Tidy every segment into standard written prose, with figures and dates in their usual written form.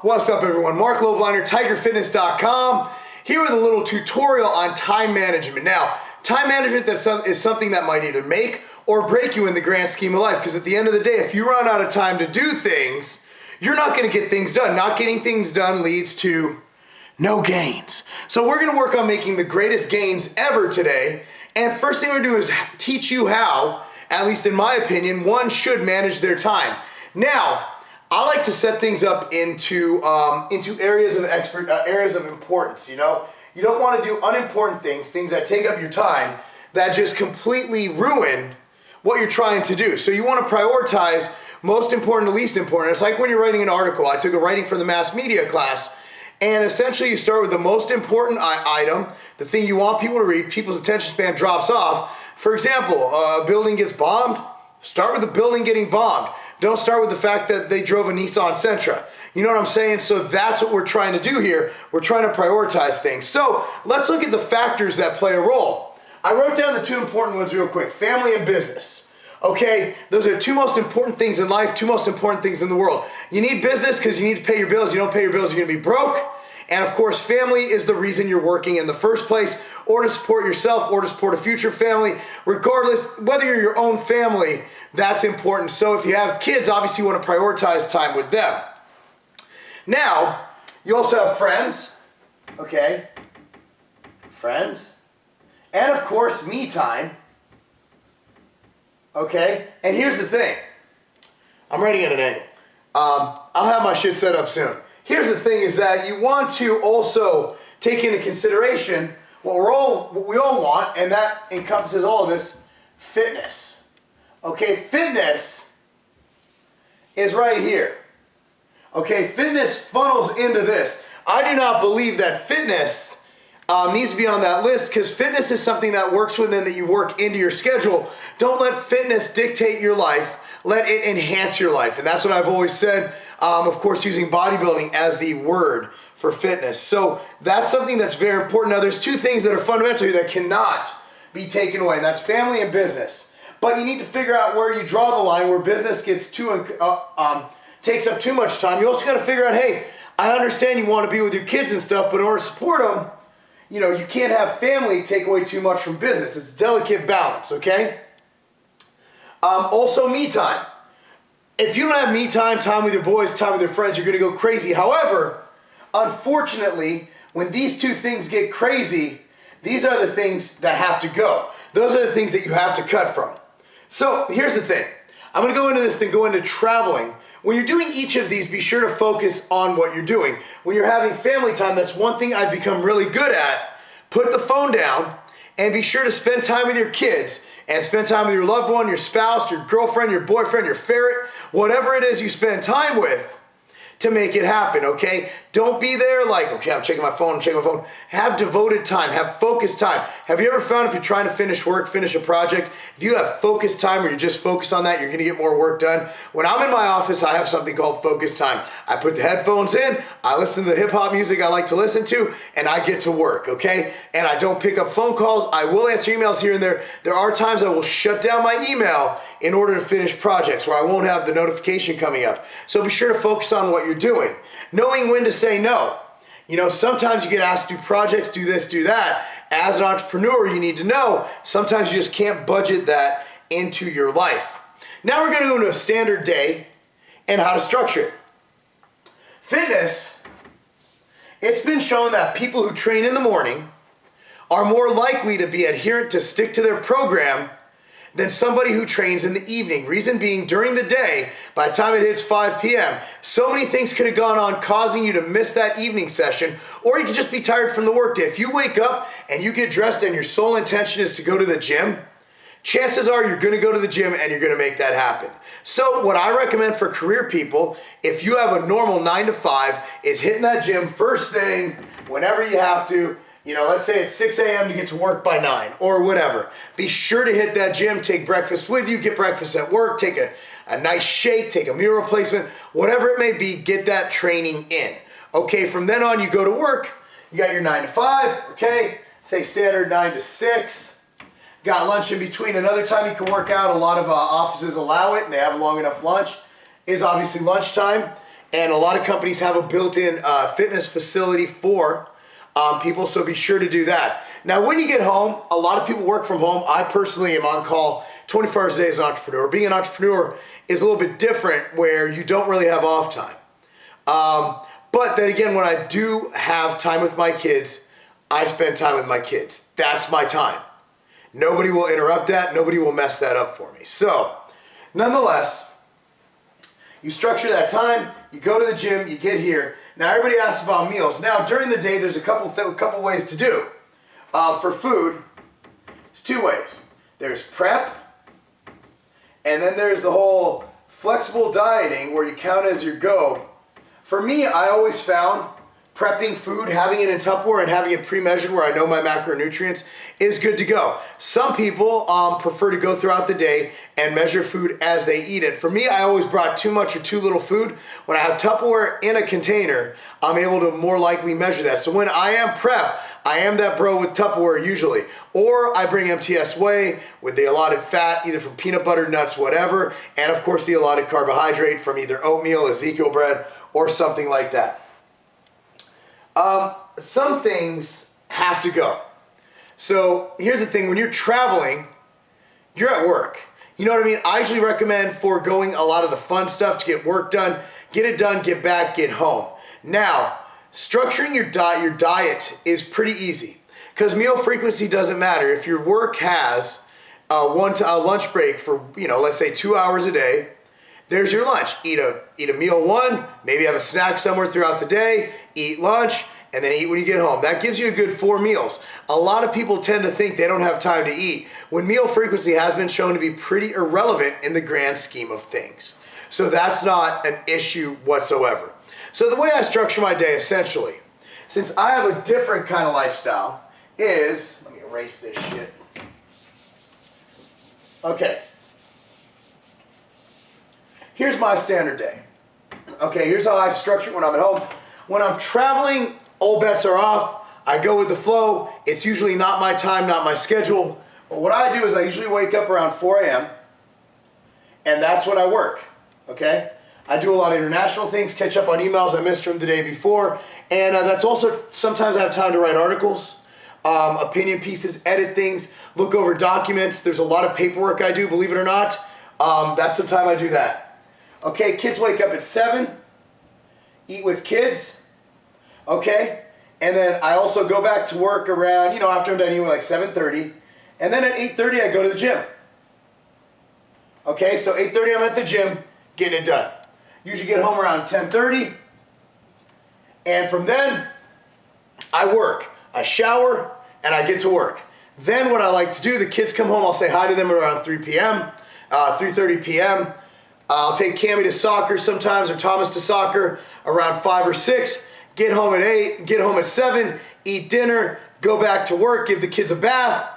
What's up everyone? Marc Lobliner, TigerFitness.com, here with a little tutorial on time management. Now, time management is something that might either make or break you in the grand scheme of life, because at the end of the day, if you run out of time to do things, you're not going to get things done. Not getting things done leads to no gains. So we're going to work on making the greatest gains ever today. And first thing we're going to do is teach you how, at least in my opinion, one should manage their time. Now, I like to set things up into areas of importance. You know, you don't want to do unimportant things that take up your time, that just completely ruin what you're trying to do. So you want to prioritize most important to least important. It's like when you're writing an article. I took a writing for the mass media class, and essentially you start with the most important item, the thing you want people to read. People's attention span drops off. For example, a building gets bombed. Start with the building getting bombed. Don't start with the fact that they drove a Nissan Sentra. You know what I'm saying? So that's what we're trying to do here. We're trying to prioritize things. So let's look at the factors that play a role. I wrote down the two important ones real quick: family and business. Okay, those are two most important things in life, two most important things in the world. You need business because you need to pay your bills. You don't pay your bills, you're gonna be broke. And of course, family is the reason you're working in the first place, or to support yourself, or to support a future family. Regardless, whether you're your own family, that's important. So if you have kids, obviously you want to prioritize time with them. Now, you also have friends, okay? Friends. And of course, me time. Okay? And here's the thing. I'm writing at an angle. I'll have my shit set up soon. Here's the thing is that you want to also take into consideration what we all want, and that encompasses all of this: fitness. Okay, fitness is right here. Okay, fitness funnels into this. I do not believe that fitness needs to be on that list, because fitness is something that works within, that you work into your schedule. Don't let fitness dictate your life. Let it enhance your life. And that's what I've always said, of course, using bodybuilding as the word for fitness. So that's something that's very important. Now, there's two things that are fundamental here that cannot be taken away, and that's family and business. But you need to figure out where you draw the line, where business gets takes up too much time. You also got to figure out, hey, I understand you want to be with your kids and stuff, but in order to support them, you know, you can't have family take away too much from business. It's a delicate balance, okay? Also, me time. If you don't have me time, time with your boys, time with your friends, you're going to go crazy. However, unfortunately, when these two things get crazy, these are the things that have to go. Those are the things that you have to cut from. So here's the thing. I'm going to go into this thing, go into traveling. When you're doing each of these, be sure to focus on what you're doing. When you're having family time, that's one thing I've become really good at. Put the phone down and be sure to spend time with your kids, and spend time with your loved one, your spouse, your girlfriend, your boyfriend, your ferret, whatever it is you spend time with, to make it happen, okay? Don't be there like, okay, I'm checking my phone, Have devoted time, have focused time. Have you ever found if you're trying to finish work, finish a project, if you have focused time where you just focus on that, you're gonna get more work done? When I'm in my office, I have something called focus time. I put the headphones in, I listen to the hip hop music I like to listen to, and I get to work, okay? And I don't pick up phone calls. I will answer emails here and there. There are times I will shut down my email in order to finish projects where I won't have the notification coming up. So be sure to focus on what you're doing. Knowing when to say no. You know, sometimes you get asked to do projects, do this, do that. As an entrepreneur, you need to know sometimes you just can't budget that into your life. Now we're going to go into a standard day and how to structure it. Fitness, it's been shown that people who train in the morning are more likely to be adherent to stick to their program than somebody who trains in the evening. Reason being, during the day, by the time it hits 5 p.m., so many things could have gone on causing you to miss that evening session, or you could just be tired from the workday. If you wake up and you get dressed and your sole intention is to go to the gym, chances are you're gonna go to the gym and you're gonna make that happen. So what I recommend for career people, if you have a normal 9 to 5, is hitting that gym first thing, whenever you have to. You know, let's say it's 6 a.m. to get to work by 9 or whatever. Be sure to hit that gym, take breakfast with you, get breakfast at work, take a nice shake, take a meal replacement, whatever it may be, get that training in. Okay, from then on you go to work, you got your 9 to 5, okay? Say standard 9 to 6. Got lunch in between. Another time you can work out, a lot of offices allow it and they have a long enough lunch, is obviously lunchtime. And a lot of companies have a built-in fitness facility for people, so be sure to do that. Now, when you get home, a lot of people work from home. I personally am on call 24 hours a day as an entrepreneur. Being an entrepreneur is a little bit different where you don't really have off time. But then again, when I do have time with my kids, I spend time with my kids. That's my time. Nobody will interrupt that. Nobody will mess that up for me. So, nonetheless, you structure that time, you go to the gym, you get here. Now, everybody asks about meals. Now, during the day, there's a couple ways to do. For food, it's two ways. There's prep, and then there's the whole flexible dieting where you count as you go. For me, I always found prepping food, having it in Tupperware and having it pre-measured where I know my macronutrients is good to go. Some people prefer to go throughout the day and measure food as they eat it. For me, I always brought too much or too little food. When I have Tupperware in a container, I'm able to more likely measure that. So when I am prep, I am that bro with Tupperware usually. Or I bring MTS Whey with the allotted fat, either from peanut butter, nuts, whatever, and of course the allotted carbohydrate from either oatmeal, Ezekiel bread, or something like that. Some things have to go. So here's the thing, when you're traveling, you're at work. You know what I mean? I usually recommend foregoing a lot of the fun stuff to get work done, get back, get home. Now, structuring your diet is pretty easy because meal frequency doesn't matter. If your work has a lunch break for, let's say 2 hours a day, there's your lunch. Eat a meal one, maybe have a snack somewhere throughout the day, eat lunch, and then eat when you get home. That gives you a good 4 meals. A lot of people tend to think they don't have time to eat when meal frequency has been shown to be pretty irrelevant in the grand scheme of things. So that's not an issue whatsoever. So the way I structure my day essentially, since I have a different kind of lifestyle, is, let me erase this shit. Okay. Here's my standard day. Okay, here's how I've structured when I'm at home. When I'm traveling, all bets are off. I go with the flow. It's usually not my time, not my schedule. But what I do is I usually wake up around 4 a.m. and that's when I work, okay? I do a lot of international things, catch up on emails I missed from the day before, and that's also, sometimes I have time to write articles, opinion pieces, edit things, look over documents. There's a lot of paperwork I do, believe it or not. That's the time I do that. Okay, kids wake up at 7, eat with kids, okay? And then I also go back to work around, after I'm done eating, like 7:30. And then at 8:30, I go to the gym. Okay, so 8:30, I'm at the gym, getting it done. Usually get home around 10:30. And from then, I work. I shower, and I get to work. Then what I like to do, the kids come home, I'll say hi to them around 3 p.m., 3:30 p.m., I'll take Cammie to soccer sometimes, or Thomas to soccer around 5 or 6, get home at 8, get home at 7, eat dinner, go back to work, give the kids a bath,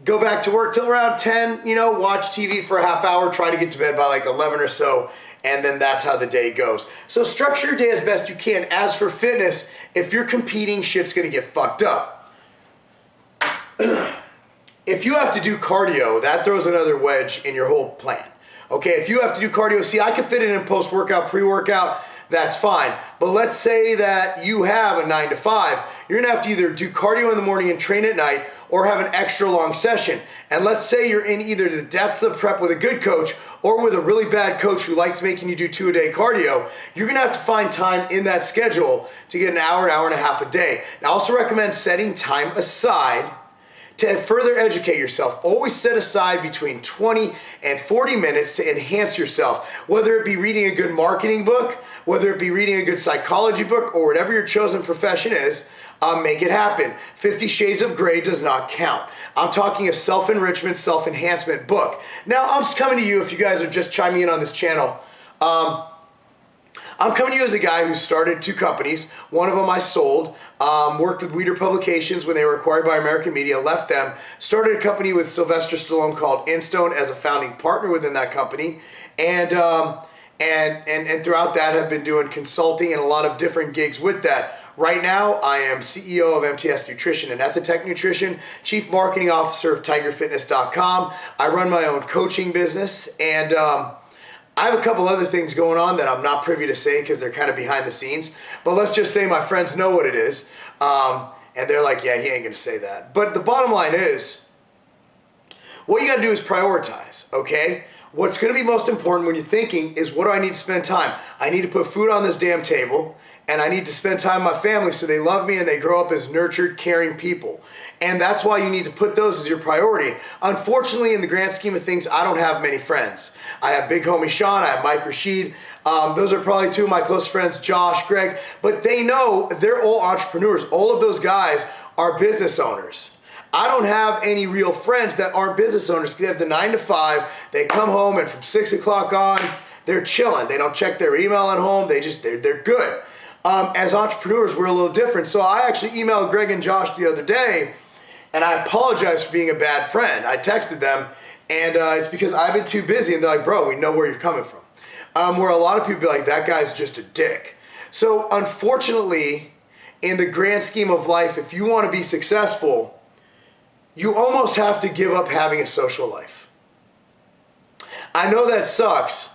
go back to work till around 10, watch TV for a half hour, try to get to bed by like 11 or so, and then that's how the day goes. So structure your day as best you can. As for fitness, if you're competing, shit's gonna get fucked up. If you have to do cardio, that throws another wedge in your whole plan. Okay, if you have to do cardio, see, I can fit it in post-workout, pre-workout, that's fine. But let's say that you have a 9 to 5. You're gonna have to either do cardio in the morning and train at night or have an extra long session. And let's say you're in either the depth of prep with a good coach or with a really bad coach who likes making you do 2-a-day cardio. You're gonna have to find time in that schedule to get an hour and a half a day. I also recommend setting time aside to further educate yourself. Always set aside between 20 and 40 minutes to enhance yourself, whether it be reading a good marketing book, whether it be reading a good psychology book, or whatever your chosen profession is, make it happen. 50 Shades of Grey does not count. I'm talking a self-enrichment, self-enhancement book. Now, I'm coming to you, if you guys are just chiming in on this channel, I'm coming to you as a guy who started 2 companies. One of them I sold, worked with Weeder Publications when they were acquired by American Media, left them, started a company with Sylvester Stallone called Instone as a founding partner within that company, and throughout that have been doing consulting and a lot of different gigs with that. Right now, I am CEO of MTS Nutrition and Ethitech Nutrition, Chief Marketing Officer of TigerFitness.com. I run my own coaching business, and I have a couple other things going on that I'm not privy to say because they're kind of behind the scenes. But let's just say my friends know what it is. And they're like, yeah, he ain't going to say that. But the bottom line is, what you got to do is prioritize, okay? What's going to be most important when you're thinking is, what do I need to spend time? I need to put food on this damn table, and I need to spend time with my family so they love me and they grow up as nurtured, caring people. And that's why you need to put those as your priority. Unfortunately, in the grand scheme of things, I don't have many friends. I have big homie Sean, I have Mike Rashid. Those are probably two of my close friends, Josh, Greg. But they know they're all entrepreneurs. All of those guys are business owners. I don't have any real friends that aren't business owners because they have the 9 to 5. They come home and from 6 o'clock on, they're chilling. They don't check their email at home. They're good. As entrepreneurs, we're a little different. So I actually emailed Greg and Josh the other day, and I apologize for being a bad friend. I texted them, and it's because I've been too busy. And they're like, bro, we know where you're coming from. Where a lot of people be like, that guy's just a dick. So unfortunately, in the grand scheme of life, if you want to be successful, you almost have to give up having a social life. I know that sucks,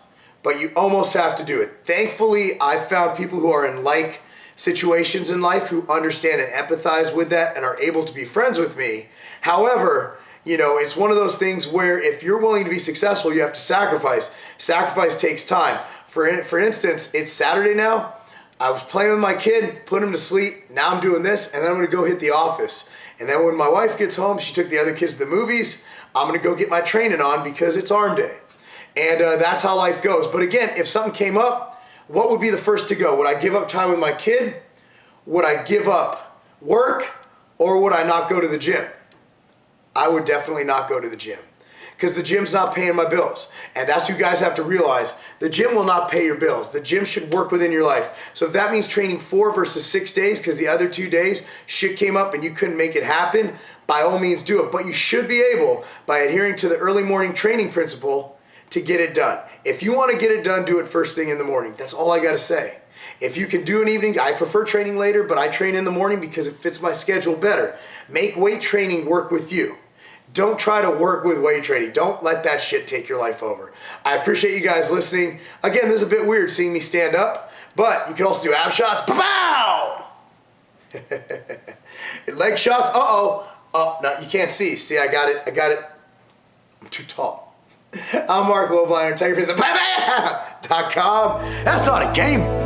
but you almost have to do it. Thankfully, I've found people who are in like situations in life who understand and empathize with that and are able to be friends with me. However, you know, it's one of those things where if you're willing to be successful, you have to sacrifice. Sacrifice takes time. For instance, it's Saturday now. I was playing with my kid, put him to sleep. Now I'm doing this, and then I'm going to go hit the office. And then when my wife gets home, she took the other kids to the movies. I'm going to go get my training on because it's arm day. And that's how life goes. But again, if something came up, what would be the first to go? Would I give up time with my kid? Would I give up work? Or would I not go to the gym? I would definitely not go to the gym because the gym's not paying my bills. And that's what you guys have to realize. The gym will not pay your bills. The gym should work within your life. So if that means training 4 versus 6 days because the other 2 days shit came up and you couldn't make it happen, by all means do it. But you should be able, by adhering to the early morning training principle, to get it done. If you want to get it done, do it first thing in the morning. That's all I got to say. If you can do an evening, I prefer training later, but I train in the morning because it fits my schedule better. Make weight training work with you. Don't try to work with weight training. Don't let that shit take your life over. I appreciate you guys listening. Again, this is a bit weird seeing me stand up, but you can also do ab shots. Pow! Leg shots. Uh-oh. Oh, no, you can't see. See, I got it. I'm too tall. I'm Marc Lobliner. Tell your friends at bam.com. That's not a game.